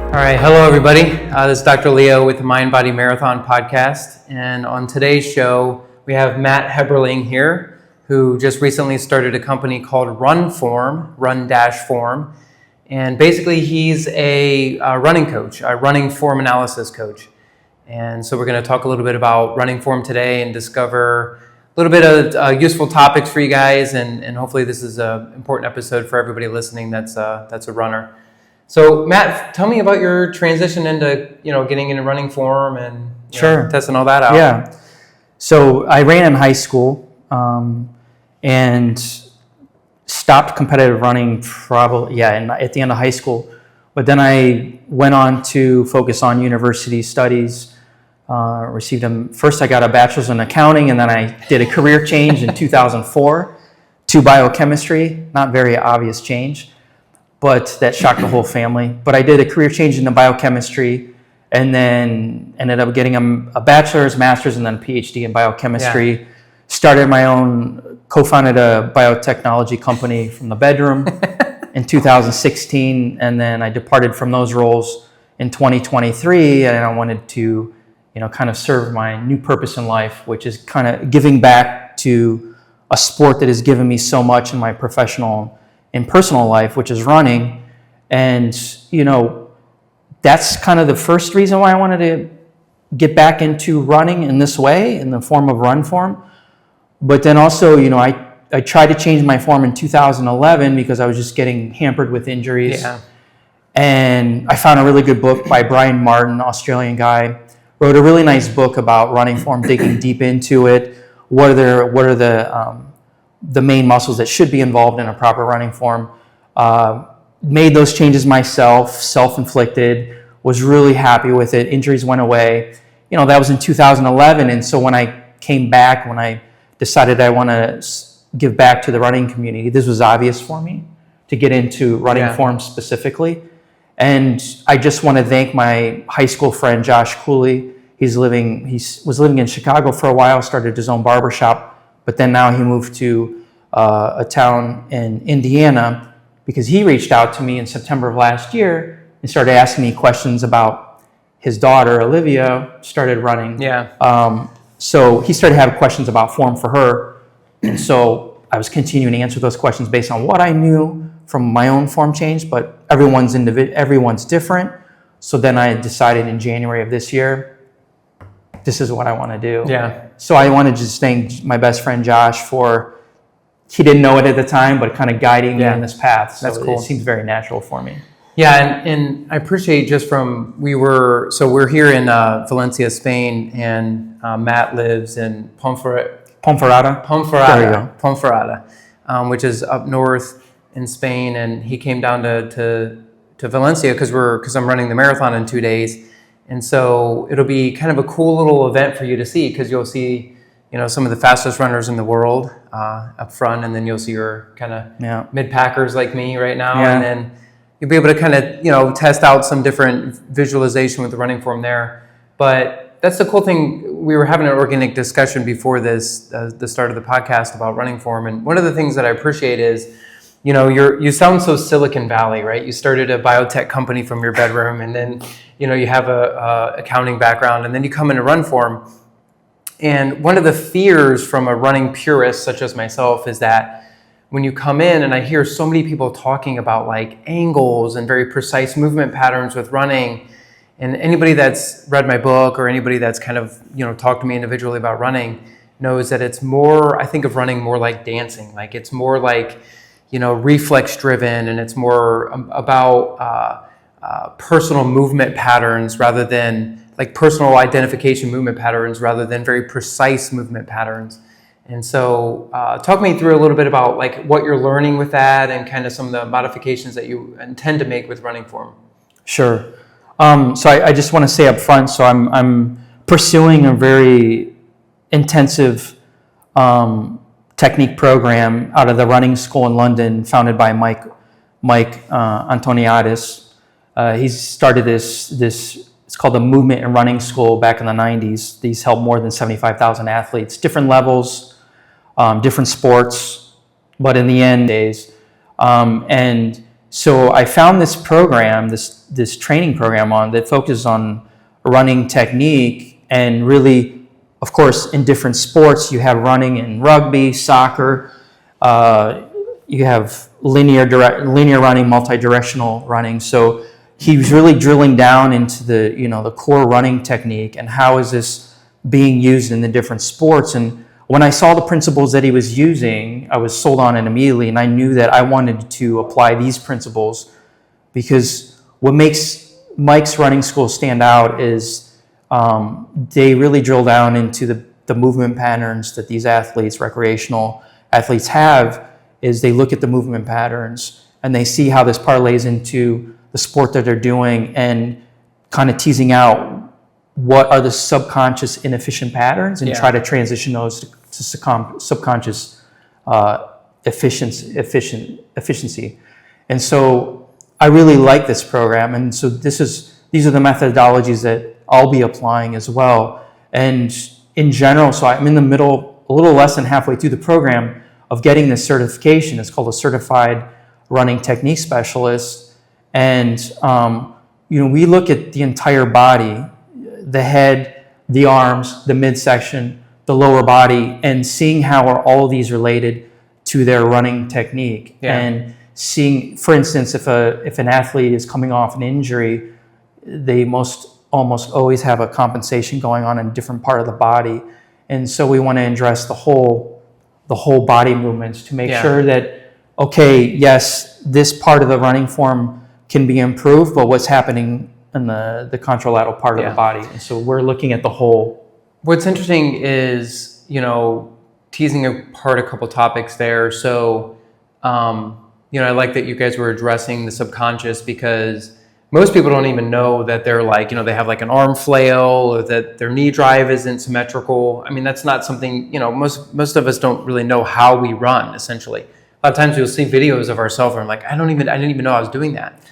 All right, hello everybody. This is Dr. Leo with the MindBodyMarathon podcast, and on today's show we have Matt Heberling here, who just recently started a company called Run-Form, and basically he's a running coach, a running form analysis coach. And so we're going to talk a little bit about running form today and discover a little bit of useful topics for you guys, and hopefully this is an important episode for everybody listening that's a runner. So Matt, tell me about your transition into getting into running form and testing all that out. Yeah. So I ran in high school and stopped competitive running at the end of high school. But then I went on to focus on university studies. First I got a bachelor's in accounting, and then I did a career change in 2004 to biochemistry. Not very obvious change, but that shocked the whole family. But I did a career change into biochemistry, and then ended up getting a bachelor's, master's, and then a PhD in biochemistry. Yeah. Co-founded a biotechnology company from the bedroom in 2016, and then I departed from those roles in 2023, and I wanted to kind of serve my new purpose in life, which is kind of giving back to a sport that has given me so much in my professional and personal life, which is running. And, that's kind of the first reason why I wanted to get back into running in this way, in the form of run form. But then also, I tried to change my form in 2011 because I was just getting hampered with injuries. Yeah. And I found a really good book by Brian Martin, Australian guy, wrote a really nice book about running form, digging deep into it. What are the main muscles that should be involved in a proper running form? Made those changes myself, self-inflicted, was really happy with it. Injuries went away. That was in 2011. And so when I came back, when I decided I want to give back to the running community, this was obvious for me to get into running form specifically. And I just want to thank my high school friend, Josh Cooley. He was living in Chicago for a while, started his own barbershop, but then now he moved to a town in Indiana because he reached out to me in September of last year and started asking me questions about his daughter, Olivia, started running. Yeah. So he started having questions about form for her. And so I was continuing to answer those questions based on what I knew from my own form change, but everyone's different. So then I decided in January of this year, this is what I want to do. Yeah. So I wanted to just thank my best friend Josh he didn't know it at the time, but kind of guiding me in this path. So that's cool. It seems very natural for me. Yeah, and I appreciate we're here in Valencia, Spain, and Matt lives in Ponferrada, which is up north in Spain, and he came down to Valencia because I'm running the marathon in 2 days. And so it'll be kind of a cool little event for you to see, because you'll see, some of the fastest runners in the world up front, and then you'll see your kind of mid-packers like me right now, and then you'll be able to kind of, test out some different visualization with the running form there. But that's the cool thing. We were having an organic discussion before the start of the podcast about running form, and one of the things that I appreciate is, you sound so Silicon Valley, right? You started a biotech company from your bedroom, and then, you have a accounting background, and then you come into run form. And one of the fears from a running purist such as myself is that when you come in, and I hear so many people talking about like angles and very precise movement patterns with running, and anybody that's read my book or anybody that's kind of, talked to me individually about running knows that it's more, I think of running more like dancing. Like it's more like, reflex driven, and it's more about personal movement patterns rather than like personal identification movement patterns rather than very precise movement patterns. And so talk me through a little bit about like what you're learning with that and kind of some of the modifications that you intend to make with running form. Sure. So I just want to say up front, so I'm pursuing a very intensive technique program out of the running school in London, founded by Mike Antoniadis. He's started this, it's called the Movement and Running School back in the 90s. These help more than 75,000 athletes, different levels, different sports, but in the end, and so I found this program, this training program that focuses on running technique, and really, of course, in different sports, you have running in rugby, soccer, you have linear running, multi-directional running. So he was really drilling down into the core running technique and how is this being used in the different sports. And when I saw the principles that he was using, I was sold on it immediately, and I knew that I wanted to apply these principles, because what makes Mike's running school stand out is they really drill down into the movement patterns that these athletes, recreational athletes, have. Is they look at the movement patterns and they see how this parlays into the sport that they're doing, and kind of teasing out what are the subconscious inefficient patterns, and try to transition those to subconscious efficiency. And so I really like this program, and so these are the methodologies that I'll be applying as well. And in general, so I'm in the middle, a little less than halfway through the program of getting this certification. It's called a Certified Running Technique Specialist. And we look at the entire body, the head, the arms, the midsection, the lower body, and seeing how are all of these related to their running technique. And seeing, for instance, if an athlete is coming off an injury, they almost always have a compensation going on in a different part of the body. And so we want to address the whole body movements to make sure that, okay, yes, this part of the running form can be improved, but what's happening in the contralateral part of the body. And so we're looking at the whole. What's interesting is, teasing apart a couple topics there. So, I like that you guys were addressing the subconscious, because most people don't even know that they're they have like an arm flail, or that their knee drive isn't symmetrical. I mean, that's not something, most of us don't really know how we run, essentially. A lot of times you'll see videos of ourselves and I'm like, I didn't even know I was doing that.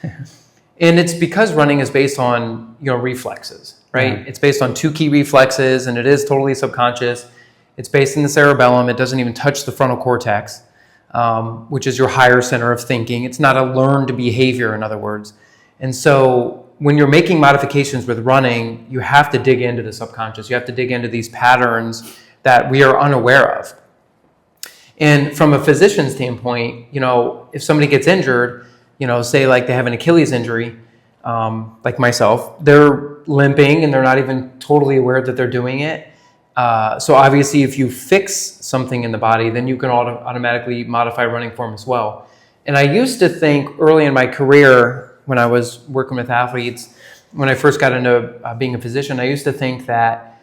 And it's because running is based on, reflexes, right? It's based on 2 key reflexes, and it is totally subconscious. It's based in the cerebellum. It doesn't even touch the frontal cortex, which is your higher center of thinking. It's not a learned behavior, in other words. And so when you're making modifications with running, you have to dig into the subconscious. You have to dig into these patterns that we are unaware of. And from a physician standpoint, if somebody gets injured, say like they have an Achilles injury, like myself, they're limping and they're not even totally aware that they're doing it. So obviously if you fix something in the body, then you can automatically modify running form as well. And I used to think early in my career, when I was working with athletes, when I first got into being a physician, I used to think that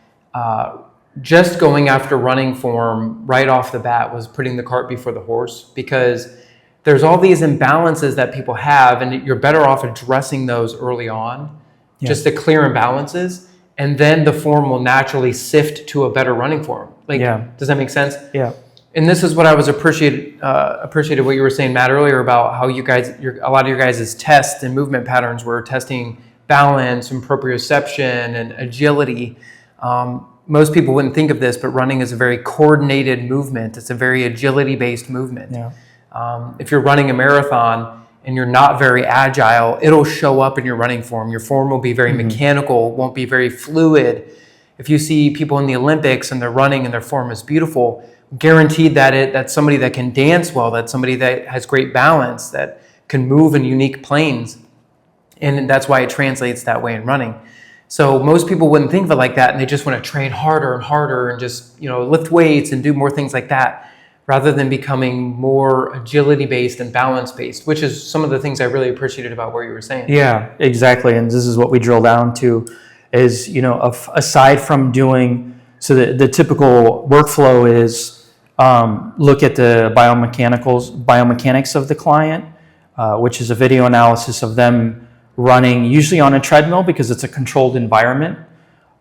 just going after running form right off the bat was putting the cart before the horse, because there's all these imbalances that people have, and you're better off addressing those early on, just to clear imbalances, and then the form will naturally sift to a better running form. Does that make sense? Yeah. And this is what I was appreciated what you were saying, Matt, earlier about how you guys, a lot of your guys' tests and movement patterns were testing balance and proprioception and agility. Most people wouldn't think of this, but running is a very coordinated movement. It's a very agility-based movement. If you're running a marathon and you're not very agile, it'll show up in your running form. Your form will be very mechanical, won't be very fluid. If you see people in the Olympics and they're running and their form is beautiful, guaranteed that that's somebody that can dance well, that's somebody that has great balance, that can move in unique planes. And that's why it translates that way in running. So most people wouldn't think of it like that, and they just want to train harder and harder and just, lift weights and do more things like that, rather than becoming more agility-based and balance-based, which is some of the things I really appreciated about what you were saying. Yeah, exactly. And this is what we drill down to is, aside from doing, so the typical workflow is look at the biomechanics of the client, which is a video analysis of them running, usually on a treadmill because it's a controlled environment.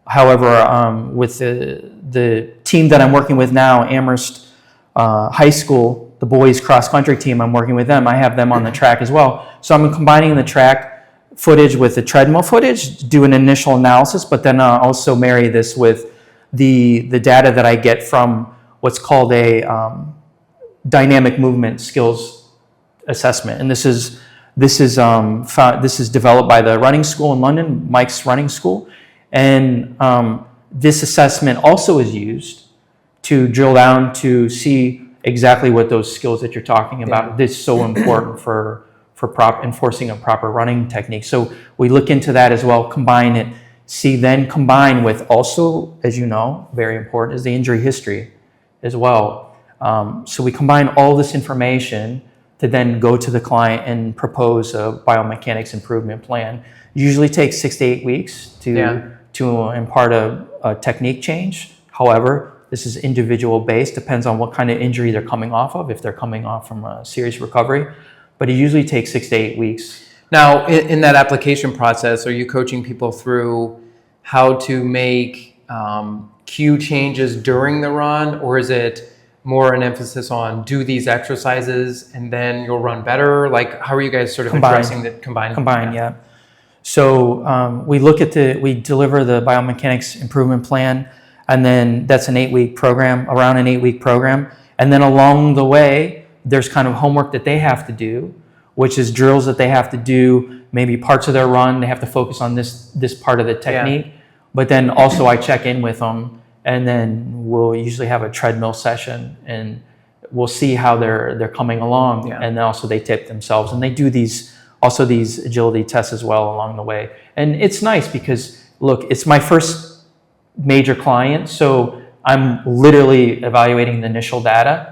However, with the team that I'm working with now, Amherst High School, the boys cross-country team, I'm working with them. I have them on the track as well. So I'm combining the track footage with the treadmill footage, do an initial analysis, but then also marry this with the data that I get from what's called a dynamic movement skills assessment. And this is This is this is developed by the running school in London, Mike's Running School, and this assessment also is used to drill down to see exactly what those skills that you're talking about. Yeah. This is so important for enforcing a proper running technique. So we look into that as well, combine it, combine with also, as you know, very important is the injury history as well. So we combine all this information to then go to the client and propose a biomechanics improvement plan. It usually takes 6 to 8 weeks to impart a technique change. However, this is individual based, depends on what kind of injury they're coming off of, if they're coming off from a serious recovery. But it usually takes 6 to 8 weeks. Now, in that application process, are you coaching people through how to make cue changes during the run, or is it more an emphasis on do these exercises and then you'll run better? Like, how are you guys sort of addressing the combined? Combined, yeah. So we deliver the biomechanics improvement plan, and then that's an 8-week program, around an 8-week program. And then along the way, there's kind of homework that they have to do, which is drills that they have to do, maybe parts of their run, they have to focus on this part of the technique. Yeah. But then also I check in with them, and then we'll usually have a treadmill session, and we'll see how they're coming along. Yeah. And then also they tip themselves, and they do these agility tests as well along the way. And it's nice because, look, it's my first major client, so I'm literally evaluating the initial data.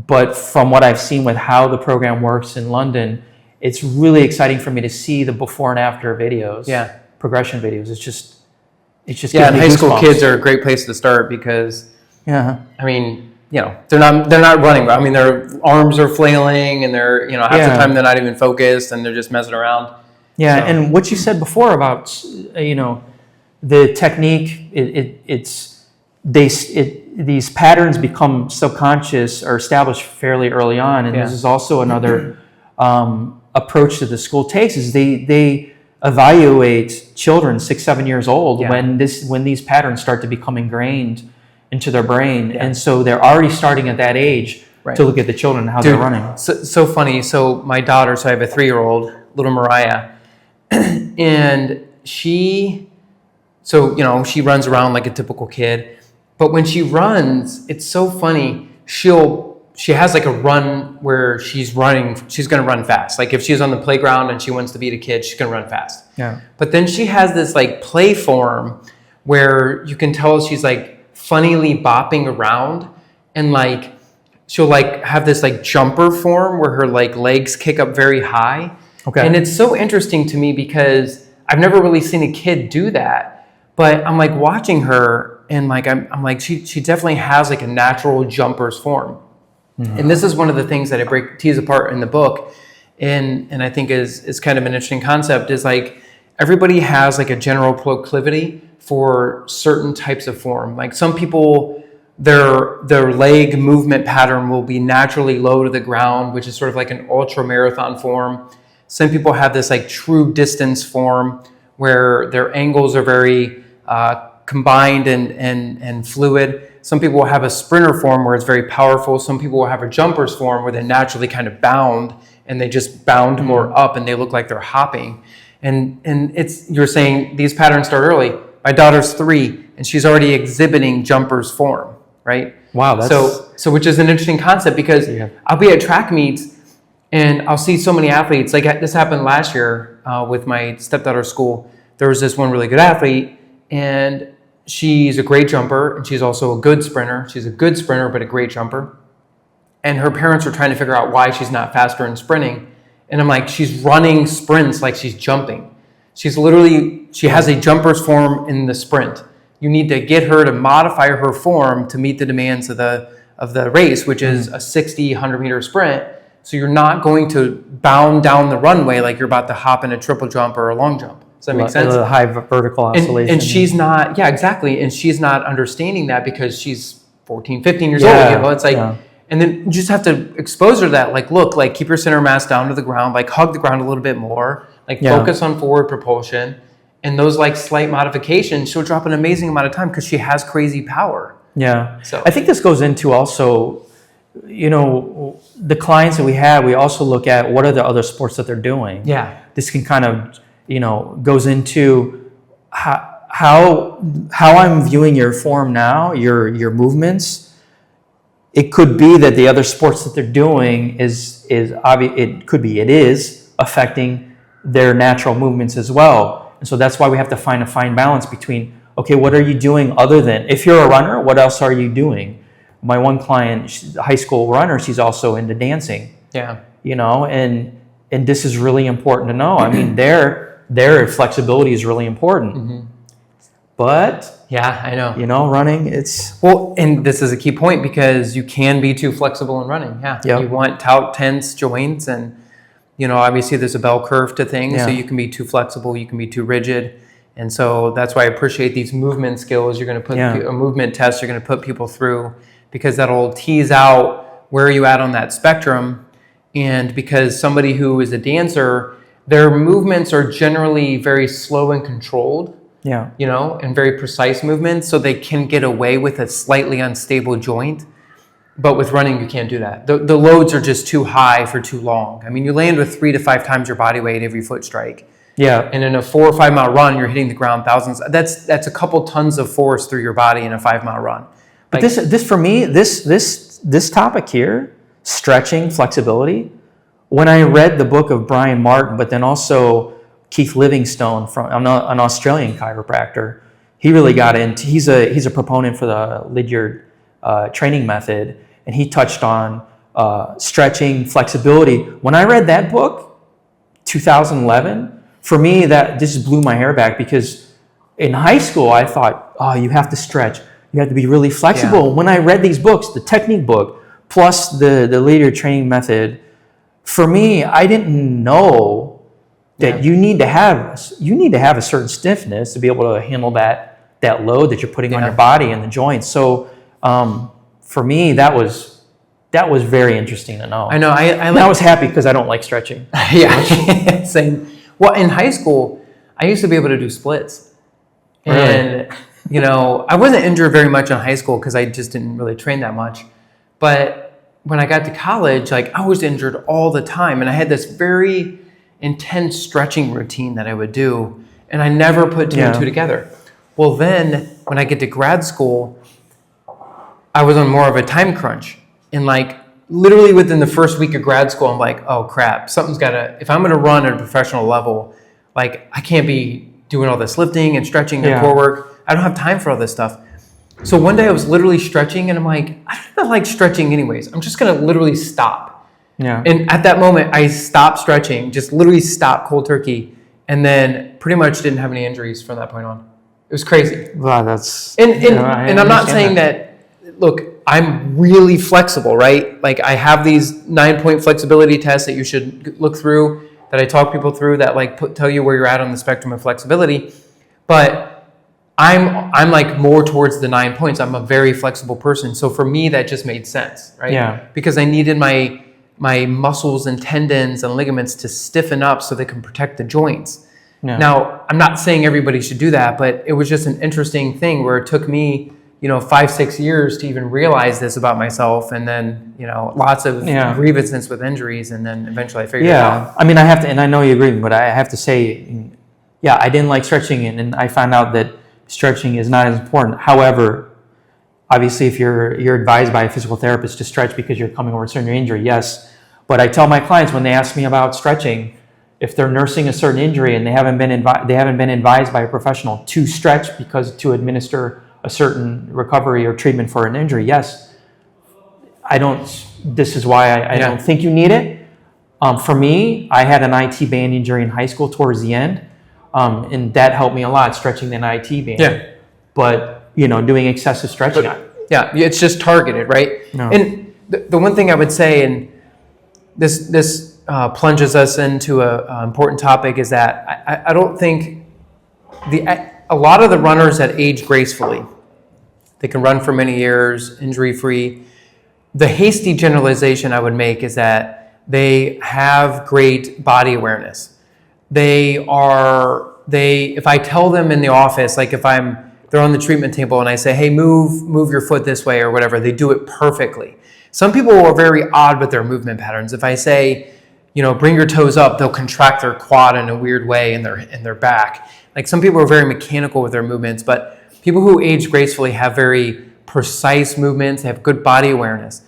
But from what I've seen with how the program works in London, it's really exciting for me to see the before and after videos, progression videos. It's just and high school kids are a great place to start because, I mean, they're not running. I mean, their arms are flailing, and they're half the time they're not even focused, and they're just messing around. Yeah, so. And what you said before about the technique, these patterns become subconscious or established fairly early on, and this is also another approach that the school takes is they evaluate children 6-7 years old when these patterns start to become ingrained into their brain, and so they're already starting at that age to look at the children and how they're running. So funny. So my daughter, I have a 3-year-old, little Mariah, and she runs around like a typical kid. But when she runs, it's so funny. She has like a run where she's going to run fast. Like if she's on the playground and she wants to beat a kid, she's going to run fast. Yeah. But then she has this like play form where you can tell she's like funnily bopping around, and like she'll like have this like jumper form where her like legs kick up very high. Okay. And it's so interesting to me because I've never really seen a kid do that, but I'm like watching her. And like I'm like she definitely has like a natural jumper's form, and this is one of the things that I tease apart in the book, and I think is kind of an interesting concept. Is like everybody has like a general proclivity for certain types of form. Like some people, their leg movement pattern will be naturally low to the ground, which is sort of like an ultra marathon form. Some people have this like true distance form where their angles are very combined and fluid. Some people will have a sprinter form where it's very powerful. Some people will have a jumper's form where they naturally kind of bound, and they just bound more up, and they look like they're hopping. And you're saying these patterns start early. My daughter's 3, and she's already exhibiting jumper's form, right? Wow. So which is an interesting concept because I'll be at track meets and I'll see so many athletes. Like this happened last year with my stepdaughter's school. There was this one really good athlete, and she's a great jumper, and she's also a good sprinter. She's a good sprinter, but a great jumper. And her parents were trying to figure out why she's not faster in sprinting. And I'm like, she's running sprints like she's jumping. She has a jumper's form in the sprint. You need to get her to modify her form to meet the demands of the race, which is a 60, 100-meter sprint. So you're not going to bound down the runway like you're about to hop in a triple jump or a long jump. Does that make sense? A high vertical oscillation. And she's not, exactly. And she's not understanding that because she's 14, 15 years old. It's like, and then you just have to expose her to that. Like, look, like keep your center mass down to the ground, like hug the ground a little bit more, like focus on forward propulsion. And those like slight modifications, she'll drop an amazing amount of time because she has crazy power. Yeah. So I think this goes into also, the clients that we have, we also look at what are the other sports that they're doing. Yeah. This can kind of, goes into how I'm viewing your form now, your movements. It could be that the other sports that they're doing is obvious. It is affecting their natural movements as well. And so that's why we have to find a fine balance between, okay, what are you doing other than, if you're a runner, what else are you doing? My one client, she's a high school runner, she's also into dancing. Yeah. And this is really important to know. I mean, their flexibility is really important. Mm-hmm. But yeah, I know. Running, and this is a key point because you can be too flexible in running. Yeah. Yep. You want tense joints, and obviously there's a bell curve to things. Yeah. So you can be too flexible, you can be too rigid. And so that's why I appreciate these movement skills. You're going to put a movement test, you're going to put people through, because that'll tease out where are you at on that spectrum. And because somebody who is a dancer, their movements are generally very slow and controlled. Yeah. And very precise movements, so they can get away with a slightly unstable joint. But with running, you can't do that. The loads are just too high for too long. I mean, you land with 3 to 5 times your body weight every foot strike. Yeah. And in a 4 or 5 mile run, you're hitting the ground thousands. That's a couple tons of force through your body in a 5 mile run. But this for me, this topic here, stretching, flexibility. When I read the book of Brian Martin, but then also Keith Livingstone, from an Australian chiropractor, he really got into. He's a proponent for the Lydiard training method, and he touched on stretching, flexibility. When I read that book, 2011, for me this blew my hair back, because in high school I thought, oh, you have to stretch, you have to be really flexible. Yeah. When I read these books, the technique book plus the Lydiard training method, for me, I didn't know that you need to have a certain stiffness to be able to handle that load that you're putting on your body and the joints. So for me, that was very interesting to know. I know. I was happy because I don't like stretching. Yeah, same. Well, in high school, I used to be able to do splits, and I wasn't injured very much in high school because I just didn't really train that much. But when I got to college, I was injured all the time, and I had this very intense stretching routine that I would do, and I never put 2 and 2 together. Well, then when I get to grad school, I was on more of a time crunch, and literally within the first week of grad school, I'm like, oh crap, something's gotta, if I'm gonna run at a professional level, I can't be doing all this lifting and stretching and core work. I don't have time for all this stuff. So one day I was literally stretching, and I'm like, I don't like stretching anyways. I'm just gonna literally stop. Yeah. And at that moment, I stopped stretching, just literally stopped cold turkey, and then pretty much didn't have any injuries from that point on. It was crazy. Wow, that's... And I'm not saying that, look, I'm really flexible, right? I have these 9-point flexibility tests that you should look through, that I talk people through, that tell you where you're at on the spectrum of flexibility. But I'm more towards the 9 points. I'm a very flexible person. So for me, that just made sense, right? Yeah. Because I needed my muscles and tendons and ligaments to stiffen up so they can protect the joints. Yeah. Now, I'm not saying everybody should do that, but it was just an interesting thing where it took me, 5-6 years to even realize this about myself, and then, lots of grievances with injuries, and then eventually I figured it out. I mean, I have to, and I know you agree, but I have to say, I didn't like stretching, and I found out that stretching is not as important. However, obviously, if you're advised by a physical therapist to stretch because you're coming over a certain injury, yes. But I tell my clients when they ask me about stretching, if they're nursing a certain injury and they haven't been advised by a professional to stretch to administer a certain recovery or treatment for an injury, yes. This is why I don't think you need it. For me, I had an IT band injury in high school towards the end. And that helped me a lot, stretching the IT band. Yeah. But, doing excessive stretching. It's just targeted, right? No. And the one thing I would say, and this plunges us into an important topic, is that I don't think a lot of the runners that age gracefully, they can run for many years, injury-free. The hasty generalization I would make is that they have great body awareness. If I tell them in the office, if they're on the treatment table and I say, hey, move your foot this way or whatever, they do it perfectly. Some people are very odd with their movement patterns. If I say, bring your toes up, they'll contract their quad in a weird way in their back. Like some people are very mechanical with their movements, but people who age gracefully have very precise movements, they have good body awareness.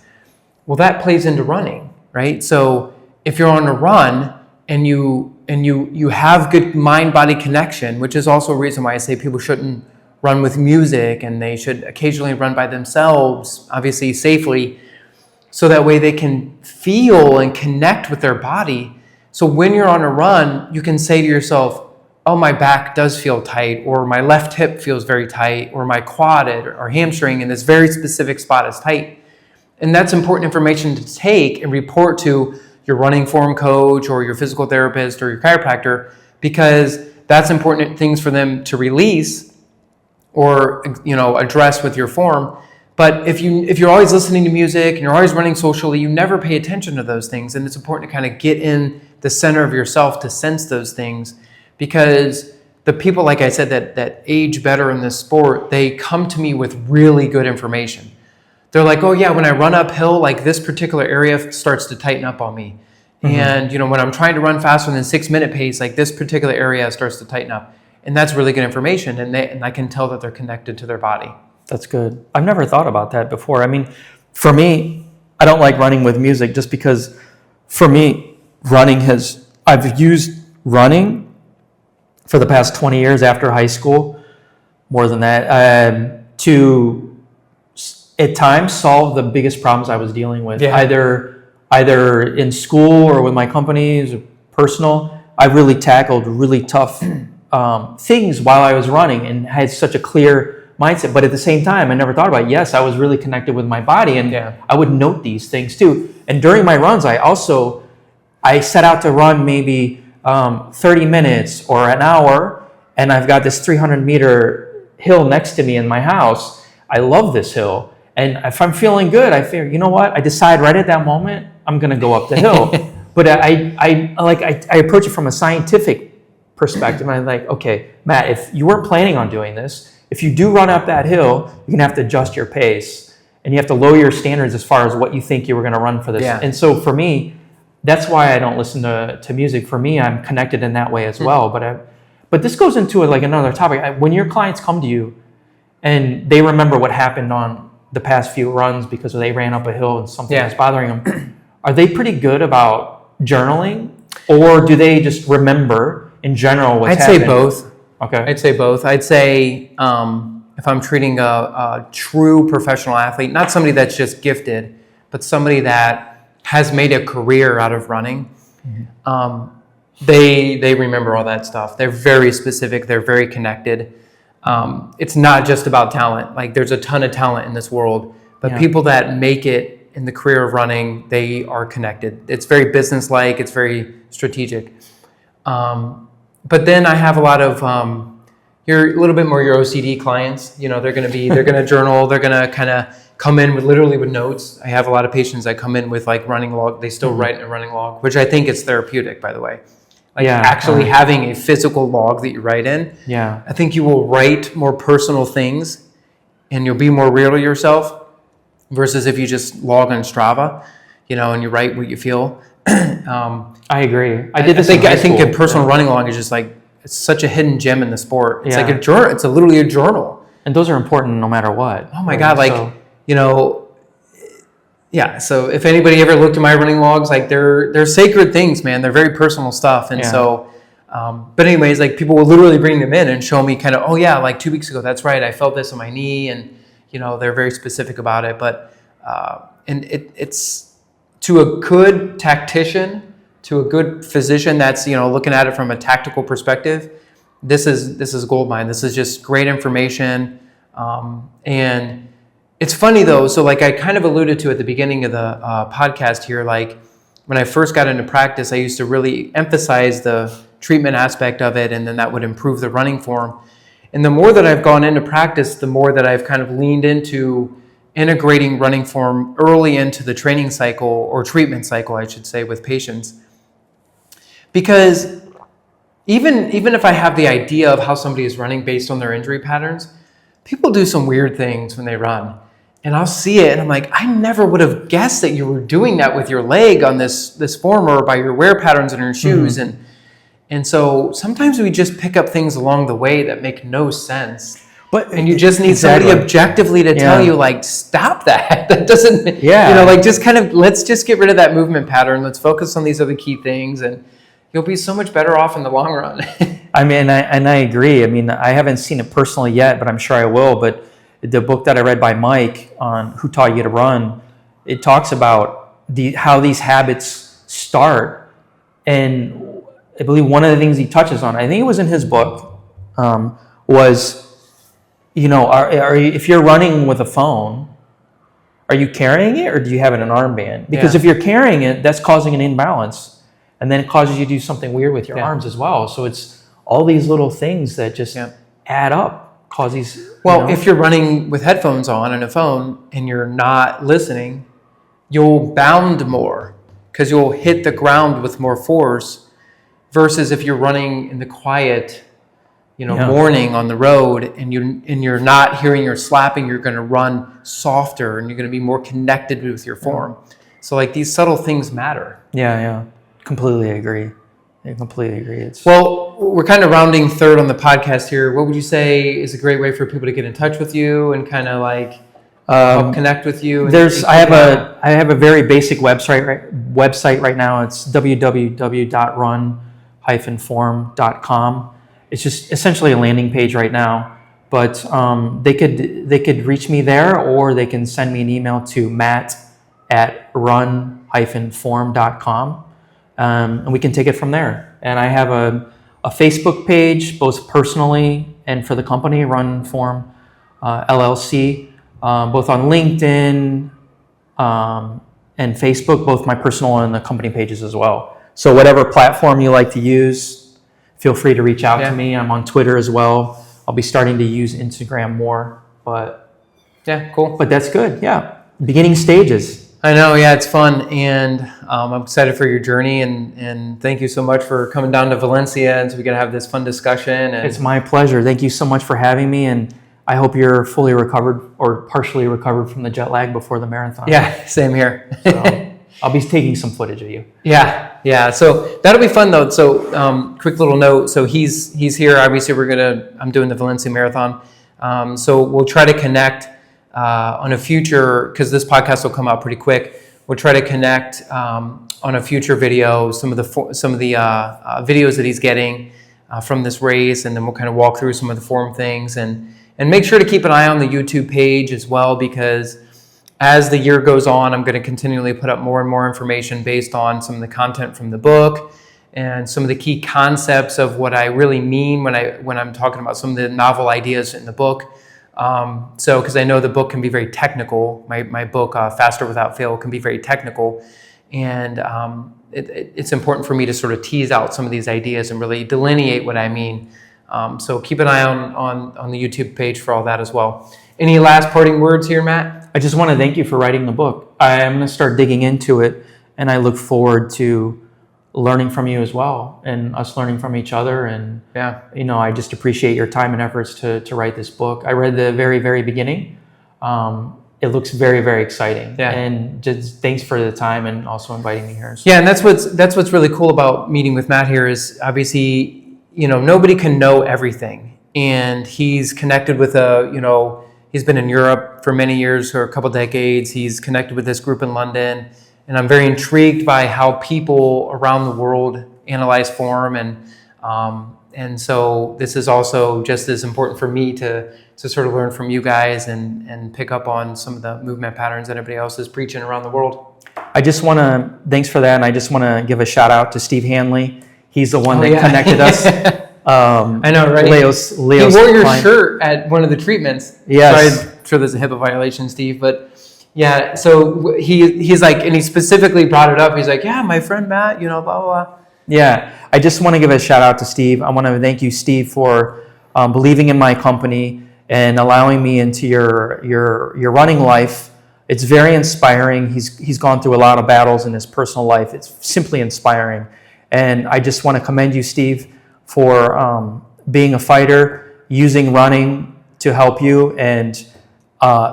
Well, that plays into running, right? So if you're on a run and you have good mind-body connection, which is also a reason why I say people shouldn't run with music and they should occasionally run by themselves, obviously safely, so that way they can feel and connect with their body. So when you're on a run, you can say to yourself, oh, my back does feel tight, or my left hip feels very tight, or my quad or hamstring in this very specific spot is tight. And that's important information to take and report to your running form coach or your physical therapist or your chiropractor, because that's important things for them to release or address with your form. But if you're always listening to music and you're always running socially, you never pay attention to those things. And it's important to kind of get in the center of yourself to sense those things, because the people, like I said, that age better in this sport, they come to me with really good information. They're like, oh yeah, when I run uphill, like this particular area starts to tighten up on me. Mm-hmm. And when I'm trying to run faster than 6-minute pace, like this particular area starts to tighten up. And that's really good information. And I can tell that they're connected to their body. That's good. I've never thought about that before. I mean, for me, I don't like running with music just because for me, I've used running for the past 20 years after high school, more than that, to at times solve the biggest problems I was dealing with, either in school or with my companies or personal. I really tackled really tough things while I was running and had such a clear mindset. But at the same time, I never thought about it. Yes, I was really connected with my body, and I would note these things too. And during my runs, I set out to run maybe 30 minutes or an hour, and I've got this 300-meter hill next to me in my house. I love this hill. And if I'm feeling good, I figure, you know what? I decide right at that moment, I'm going to go up the hill. But I approach it from a scientific perspective. And I'm like, okay, Matt, if you weren't planning on doing this, if you do run up that hill, you're going to have to adjust your pace. And you have to lower your standards as far as what you think you were going to run for this. Yeah. And so for me, that's why I don't listen to music. For me, I'm connected in that way as well. But this goes into another topic. When your clients come to you and they remember what happened on the past few runs because they ran up a hill and something was bothering them, are they pretty good about journaling, or do they just remember in general what's happened? I'd say both. Okay. I'd say both. I'd say if I'm treating a true professional athlete, not somebody that's just gifted, but somebody that has made a career out of running, they remember all that stuff. They're very specific. They're very connected. It's not just about talent. Like there's a ton of talent in this world, but people that make it in the career of running, they are connected. It's very business-like. It's very strategic. But then I have a lot of you're a little bit more your OCD clients. They're going to journal. They're going to kind of come in with notes. I have a lot of patients that come in with running log. They still write in a running log, which I think is therapeutic, by the way. Having a physical log that you write in. Yeah. I think you will write more personal things and you'll be more real to yourself versus if you just log on Strava, and you write what you feel. I agree. I did this. I think a personal running log is just it's such a hidden gem in the sport. It's like a journal. It's literally a journal. And those are important no matter what. Oh my God. So if anybody ever looked at my running logs, they're sacred things, man. They're very personal stuff. And but anyways, people will literally bring them in and show me 2 weeks ago, that's right, I felt this on my knee, and they're very specific about it. But and it's to a good tactician, to a good physician that's looking at it from a tactical perspective, this is gold mine. This is just great information, and it's funny though. So I kind of alluded to at the beginning of the podcast here, when I first got into practice, I used to really emphasize the treatment aspect of it, and then that would improve the running form. And the more that I've gone into practice, the more that I've kind of leaned into integrating running form early into the training cycle, or treatment cycle, I should say, with patients. Because even if I have the idea of how somebody is running based on their injury patterns, people do some weird things when they run. and I'll see it, and I'm like, I never would have guessed that you were doing that with your leg on this form or by your wear patterns in your shoes. And so sometimes we just pick up things along the way that make no sense. And you just need somebody objectively to tell you, like, stop that. That doesn't, like, just kind of, let's just get rid of that movement pattern. Let's focus on these other key things, and you'll be so much better off in the long run. I mean, I agree. I mean, I haven't seen it personally yet, but I'm sure I will. But the book that I read by Mike on Who Taught You to Run, it talks about how these habits start. And I believe one of the things he touches on, I think it was in his book, was, if you're running with a phone, are you carrying it or do you have it in an armband? Because if you're carrying it, that's causing an imbalance. And then it causes you to do something weird with your arms as well. So it's all these little things that just add up, cause these... Well, if you're running with headphones on a phone and you're not listening, you'll bound more because you'll hit the ground with more force versus if you're running in the quiet, morning on the road and you're not hearing your slapping, you're going to run softer and you're going to be more connected with your form. So like these subtle things matter. Yeah. Completely agree. Well, we're kind of rounding third on the podcast here. What would you say is a great way for people to get in touch with you and kind of like help connect with you? I have a very basic website right now. It's www.run-form.com. It's just essentially a landing page right now, but they could reach me there, or they can send me an email to matt@run-form.com, and we can take it from there. And I have a Facebook page, both personally and for the company, Run Form LLC, both on LinkedIn and Facebook, both my personal and the company pages as well. So whatever platform you like to use, feel free to reach out to me. I'm on Twitter as well. I'll be starting to use Instagram more, but cool. But that's good. Yeah, beginning stages. I know. Yeah, it's fun, and I'm excited for your journey. And thank you so much for coming down to Valencia, and so we can have this fun discussion. And it's my pleasure. Thank you so much for having me, and I hope you're fully recovered or partially recovered from the jet lag before the marathon. Yeah, same here. So I'll be taking some footage of you. Yeah. So that'll be fun though. So quick little note. So he's here. Obviously, I'm doing the Valencia Marathon. So we'll try to connect on a future, because this podcast will come out pretty quick. We'll try to connect on a future video some of the videos that he's getting from this race, and then we'll kind of walk through some of the form things, and make sure to keep an eye on the YouTube page as well, because as the year goes on, I'm going to continually put up more and more information based on some of the content from the book and some of the key concepts of what I really mean when I'm talking about some of the novel ideas in the book. So, because I know the book can be very technical. My book, Faster Without Fail, can be very technical, and it's important for me to sort of tease out some of these ideas and really delineate what I mean. So keep an eye on the YouTube page for all that as well. Any last parting words here, Matt? I just want to thank you for writing the book. I'm going to start digging into it, and I look forward to learning from you as well, and us learning from each other. And I just appreciate your time and efforts to write this book. I read the very, very beginning. It looks very, very exciting. Yeah. And just thanks for the time and also inviting me here. So. Yeah, and that's what's really cool about meeting with Matt here is obviously, nobody can know everything, and he's connected with he's been in Europe for many years, or a couple decades. He's connected with this group in London. And I'm very intrigued by how people around the world analyze form. And so this is also just as important for me to sort of learn from you guys and pick up on some of the movement patterns that everybody else is preaching around the world. Thanks for that. And I just want to give a shout out to Steve Hanley. He's the one that connected us. I know, right? Leo's he wore your shirt at one of the treatments. Yes. Sorry, I'm sure there's a HIPAA violation, Steve, but yeah. So he's like, and he specifically brought it up. He's like, yeah, my friend Matt, blah, blah, blah. Yeah. I just want to give a shout out to Steve. I want to thank you, Steve, for believing in my company and allowing me into your running life. It's very inspiring. He's gone through a lot of battles in his personal life. It's simply inspiring. And I just want to commend you, Steve, for being a fighter, using running to help you. And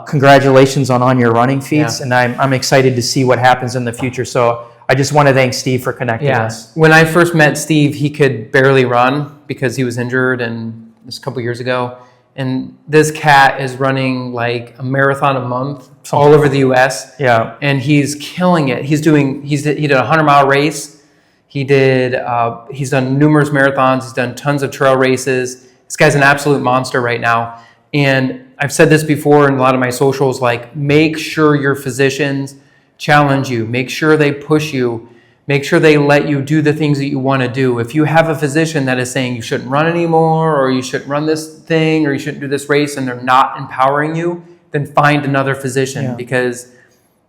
congratulations on your running feats, and I'm excited to see what happens in the future. So I just want to thank Steve for connecting us. When I first met Steve, he could barely run because he was injured, and this a couple years ago. And this cat is running like a marathon a month all over the U.S. Yeah, and he's killing it. He did a 100-mile race. He's done numerous marathons. He's done tons of trail races. This guy's an absolute monster right now. And I've said this before in a lot of my socials, like, make sure your physicians challenge you. Make sure they push you. Make sure they let you do the things that you want to do. If you have a physician that is saying you shouldn't run anymore, or you shouldn't run this thing, or you shouldn't do this race, and they're not empowering you, then find another physician because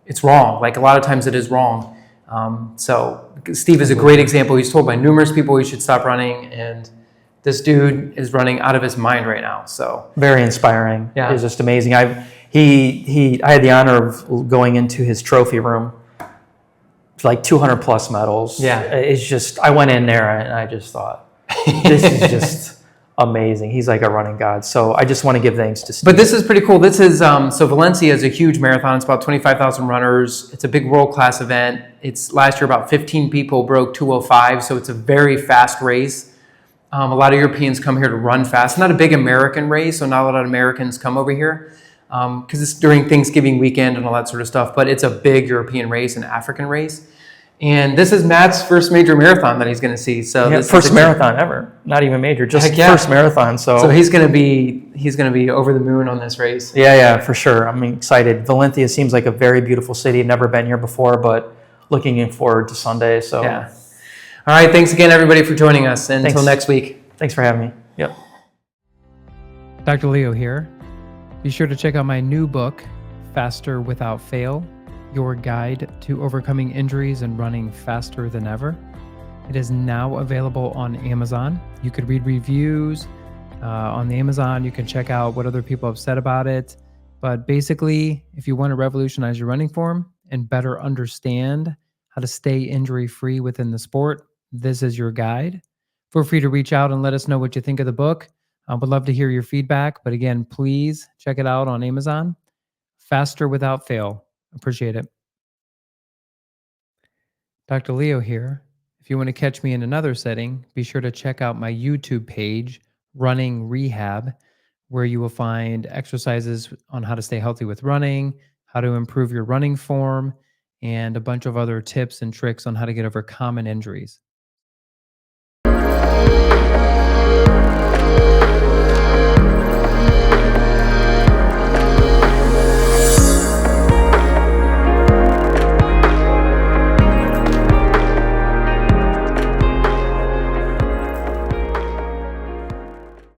it's wrong. Like, a lot of times it is wrong. So Steve is a great example. He's told by numerous people he should stop running, and this dude is running out of his mind right now. So very inspiring. Yeah. It's just amazing. I had the honor of going into his trophy room. It's like 200 plus medals. Yeah. It's just, I went in there and I just thought, this is just amazing. He's like a running god. So I just want to give thanks to Steve. But this is pretty cool. This is, so Valencia is a huge marathon. It's about 25,000 runners. It's a big world-class event. Last year about 15 people broke 2:05, so it's a very fast race. A lot of Europeans come here to run fast. It's not a big American race, so not a lot of Americans come over here because it's during Thanksgiving weekend and all that sort of stuff. But it's a big European race, an African race. And this is Matt's first major marathon that he's going to see. So this first marathon ever, not even major, just first marathon. So he's going to be over the moon on this race. Yeah, for sure. I'm excited. Valencia seems like a very beautiful city. Never been here before, but looking forward to Sunday. So yeah. All right. Thanks again, everybody, for joining us. And until next week. Thanks for having me. Yep. Dr. Leo here. Be sure to check out my new book, Faster Without Fail, Your Guide to Overcoming Injuries and Running Faster Than Ever. It is now available on Amazon. You could read reviews on the Amazon. You can check out what other people have said about it. But basically, if you want to revolutionize your running form and better understand how to stay injury-free within the sport, this is your guide. Feel free to reach out and let us know what you think of the book. I would love to hear your feedback. But again, please check it out on Amazon. Faster Without Fail. Appreciate it. Dr. Leo here. If you want to catch me in another setting, be sure to check out my YouTube page, Running Rehab, where you will find exercises on how to stay healthy with running, how to improve your running form, and a bunch of other tips and tricks on how to get over common injuries.